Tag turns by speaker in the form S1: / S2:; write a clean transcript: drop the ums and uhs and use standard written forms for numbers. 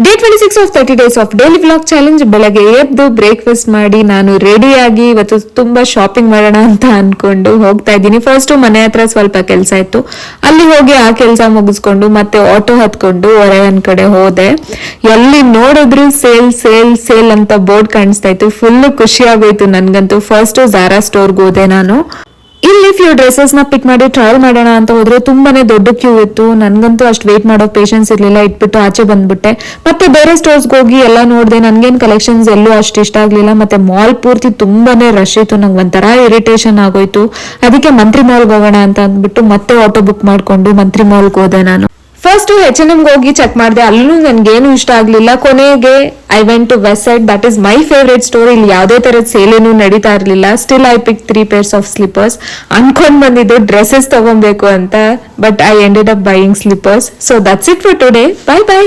S1: Day 26 of 30 days of daily vlog challenge. ಬೆಳಗ್ಗೆ ಎದ್ದು breakfast ಮಾಡಿ ನಾನು ರೆಡಿಯಾಗಿ ಇವತ್ತು ತುಂಬಾ ಶಾಪಿಂಗ್ ಮಾಡೋಣ ಅಂತ ಅನ್ಕೊಂಡು ಹೋಗ್ತಾ ಇದ್ದೀನಿ. ಫಸ್ಟ್ ಮನೆ ಹತ್ರ ಸ್ವಲ್ಪ ಕೆಲಸ ಇತ್ತು, ಅಲ್ಲಿ ಹೋಗಿ ಆ ಕೆಲಸ ಮುಗಿಸ್ಕೊಂಡು ಮತ್ತೆ ಆಟೋ ಹತ್ಕೊಂಡು ಹೊರಗನ್ ಕಡೆ ಹೋದೆ. ಎಲ್ಲಿ ನೋಡಿದ್ರು ಸೇಲ್ ಸೇಲ್ ಸೇಲ್ ಅಂತ ಬೋರ್ಡ್ ಕಾಣಿಸ್ತಾ ಇತ್ತು. ಫುಲ್ ಖುಷಿ ಆಗೋಯ್ತು ನನ್ಗಂತೂ. ಫಸ್ಟ್ ಝಾರಾ ಸ್ಟೋರ್ಗೆ ಹೋದೆ ನಾನು. ಇಲ್ಲಿ ಫ್ಯೂ ಡ್ರೆಸ್ಸಸ್ ನ ಪಿಕ್ ಮಾಡಿ ಟ್ರಯಲ್ ಮಾಡೋಣ ಅಂತ ಹೋದ್ರೆ ತುಂಬಾನೇ ದೊಡ್ಡ ಕ್ಯೂ ಇತ್ತು. ನನ್ಗಂತೂ ಅಷ್ಟು ವೇಟ್ ಮಾಡೋ ಪೇಷನ್ಸ್ ಇರ್ಲಿಲ್ಲ. ಇಟ್ಬಿಟ್ಟು ಆಚೆ ಬಂದ್ಬಿಟ್ಟೆ. ಮತ್ತೆ ಬೇರೆ ಸ್ಟೋರ್ಸ್ಗೆ ಹೋಗಿ ಎಲ್ಲ ನೋಡಿದೆ. ನನ್ಗೇನ್ ಕಲೆಕ್ಷನ್ಸ್ ಎಲ್ಲೂ ಅಷ್ಟು ಇಷ್ಟ ಆಗ್ಲಿಲ್ಲ. ಮತ್ತೆ ಮಾಲ್ ಪೂರ್ತಿ ತುಂಬಾನೇ ರಶ್ ಇತ್ತು. ನಂಗೆ ಒಂಥರ ಇರಿಟೇಷನ್ ಆಗೋಯ್ತು. ಅದಕ್ಕೆ ಮಂತ್ರಿ ಮಾಲ್ಗೆ ಹೋಗೋಣ ಅಂತ ಅಂದ್ಬಿಟ್ಟು ಮತ್ತೆ ಆಟೋ ಬುಕ್ ಮಾಡ್ಕೊಂಡು ಮಂತ್ರಿ ಮಾಲ್ಗೆ ಹೋದೆ ನಾನು. ಫಸ್ಟ್ H&M ಹೋಗಿ ಚೆಕ್ ಮಾಡಿದೆ. ಅಲ್ಲೂ ನನ್ಗೇನು ಇಷ್ಟ ಆಗ್ಲಿಲ್ಲ. ಕೊನೆಗೆ I went to Westside. That is my favourite store. ಇಲ್ಲಿ ಯಾವುದೇ ತರದ ಸೇಲ್ ಏನು ನಡೀತಾ ಇರ್ಲಿಲ್ಲ. Still I pick 3 pairs of slippers. ಅನ್ಕೊಂಡ್ ಬಂದಿದ್ದು ಡ್ರೆಸ್ಸಸ್ ತಗೊಬೇಕು ಅಂತ, but I ended up buying slippers. So that's it for today. Bye by.